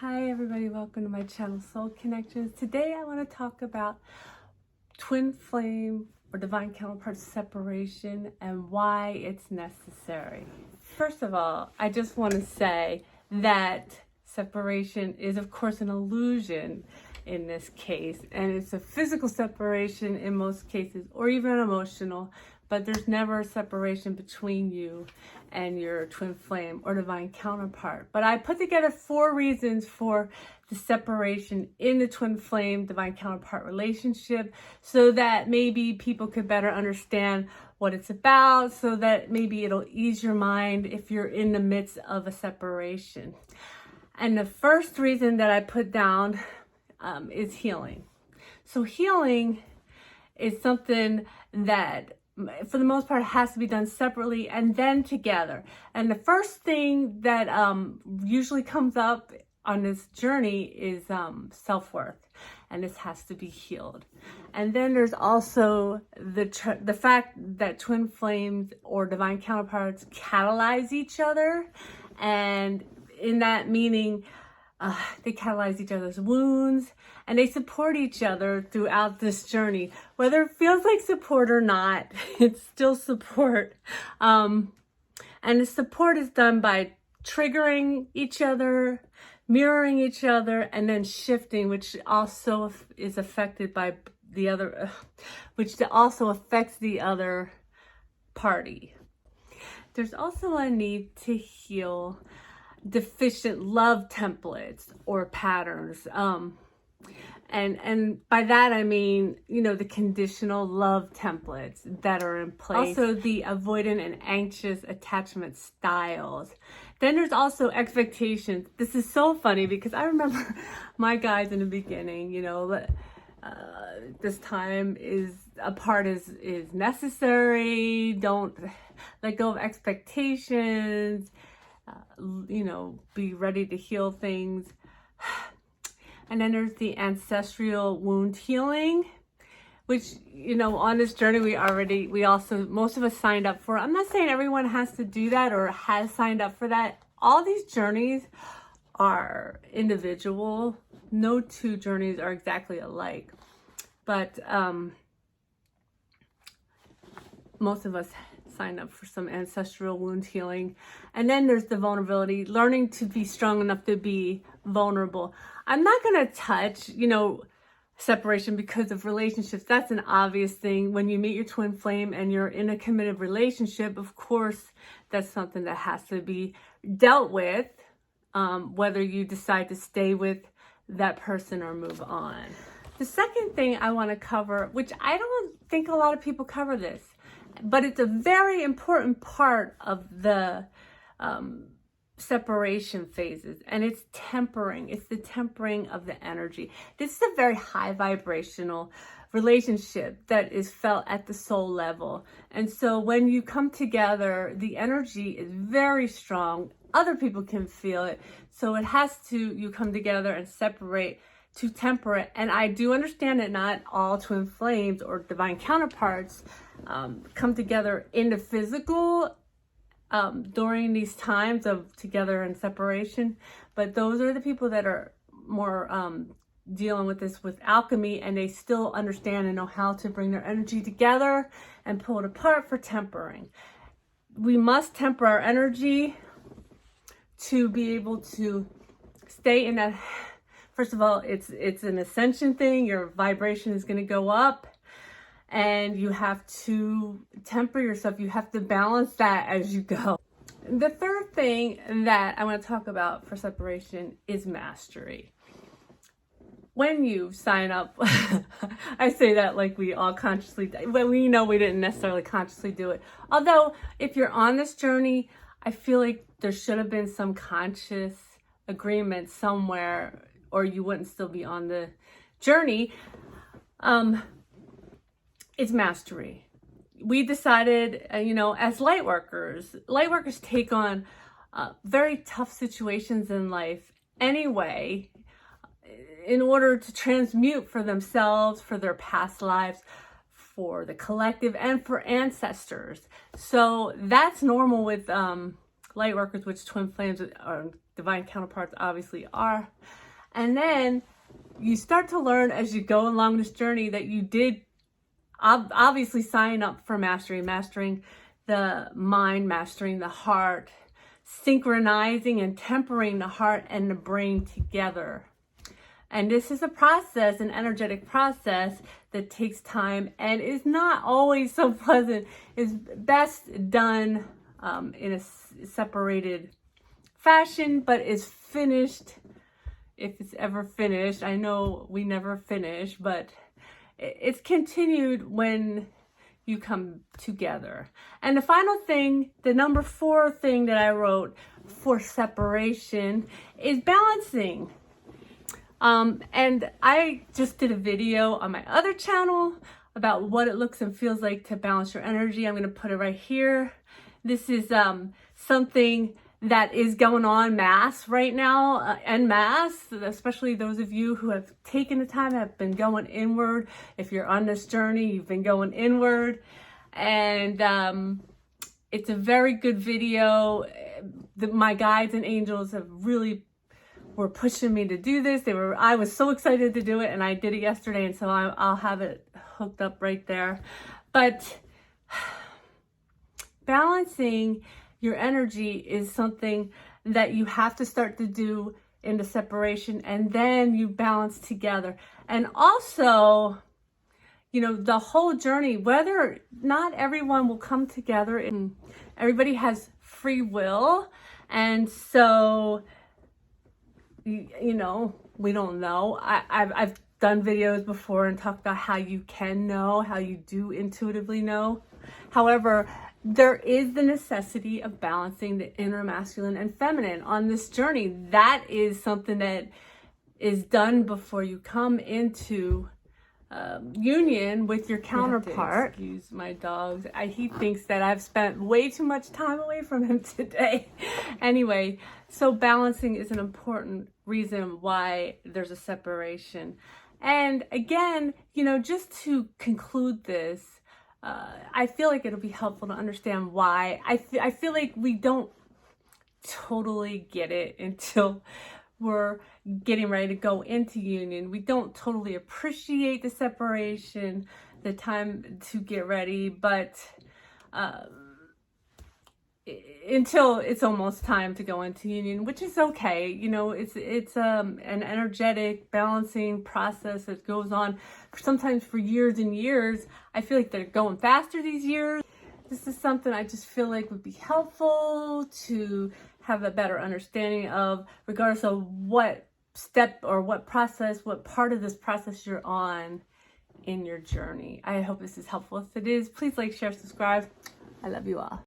Hi everybody, welcome to my channel Soul Connections. Today I want to talk about twin flame or divine counterpart separation and why it's necessary. First of all, I just want to say that separation is of course an illusion in this case, and it's a physical separation in most cases, or even an emotional, but there's never a separation between you and your twin flame or divine counterpart. But I put together 4 reasons for the separation in the twin flame divine counterpart relationship, so that maybe people could better understand what it's about, so that maybe it'll ease your mind if you're in the midst of a separation. And the first reason that I put down is healing. So healing is something that for the most part has to be done separately and then together. And the first thing that usually comes up on this journey is self-worth, and this has to be healed. And then there's also the fact that twin flames or divine counterparts catalyze each other, and in that meaning they catalyze each other's wounds, and they support each other throughout this journey. Whether it feels like support or not, it's still support. And the support is done by triggering each other, mirroring each other, and then shifting, which also is affected by the other, which also affects the other party. There's also a need to heal deficient love templates or patterns. And by that I mean, the conditional love templates that are in place. Also the avoidant and anxious attachment styles. Then there's also expectations. This is so funny because I remember my guys in the beginning, this time apart is necessary. Don't let go of expectations. Be ready to heal things. And then there's the ancestral wound healing, which, on this journey most of us signed up for. I'm not saying everyone has to do that or has signed up for that. All these journeys are individual. No 2 journeys are exactly alike, but most of us sign up for some ancestral wound healing. And then there's the vulnerability, learning to be strong enough to be vulnerable. I'm not going to touch, separation because of relationships. That's an obvious thing. When you meet your twin flame and you're in a committed relationship, of course, that's something that has to be dealt with, whether you decide to stay with that person or move on. The second thing I want to cover, which I don't think a lot of people cover this, but it's a very important part of the separation phases, and it's tempering. It's the tempering of the energy. This is a very high vibrational relationship that is felt at the soul level. And so when you come together, the energy is very strong. Other people can feel it. So you come together and separate to temper it. And I do understand that not all twin flames or divine counterparts come together in the physical during these times of together and separation, but those are the people that are more dealing with this with alchemy, and they still understand and know how to bring their energy together and pull it apart for tempering. We must temper our energy to be able to stay in that. First of all, it's an ascension thing. Your vibration is going to go up, and you have to temper yourself. You have to balance that as you go. The third thing that I want to talk about for separation is mastery. When you sign up, I say that like we all consciously, when we know we didn't necessarily consciously do it. Although, if you're on this journey, I feel like there should have been some conscious agreement somewhere, or you wouldn't still be on the journey. It's mastery. We decided, as light workers take on very tough situations in life anyway, in order to transmute for themselves, for their past lives, for the collective, and for ancestors. So that's normal with light workers, which twin flames divine counterparts obviously are. And then you start to learn as you go along this journey that you did obviously sign up for mastering the mind, mastering the heart, synchronizing and tempering the heart and the brain together. And this is a process, an energetic process that takes time and is not always so pleasant. It's best done in a separated fashion, but is finished, if it's ever finished. I know we never finish, but it's continued when you come together. And the final thing, the number 4 thing that I wrote for separation is balancing. And I just did a video on my other channel about what it looks and feels like to balance your energy. I'm going to put it right here. This is something that is going on mass right now, en masse, especially those of you who have taken the time, have been going inward. If you're on this journey, you've been going inward. And it's a very good video. My guides and angels have really were pushing me to do this. I was so excited to do it, and I did it yesterday, and so I'll have it hooked up right there. But balancing your energy is something that you have to start to do in the separation, and then you balance together. And also, you know, the whole journey, whether not everyone will come together, and everybody has free will. And so, you know, we don't know. I've done videos before and talked about how you can know, how you do intuitively know. However, there is the necessity of balancing the inner masculine and feminine on this journey. That is something that is done before you come into union with your counterpart. Excuse my dogs. He thinks that I've spent way too much time away from him today. Anyway, so balancing is an important reason why there's a separation. And again, you know, just to conclude this, I feel like it'll be helpful to understand why. I feel like we don't totally get it until we're getting ready to go into union. We don't totally appreciate the separation, the time to get ready, but until it's almost time to go into union, which is okay. You know, it's an energetic balancing process that goes on sometimes for years and years. I feel like they're going faster these years. This is something I just feel like would be helpful to have a better understanding of, regardless of what step or what process, what part of this process you're on in your journey. I hope this is helpful. If it is, please like, share, subscribe. I love you all.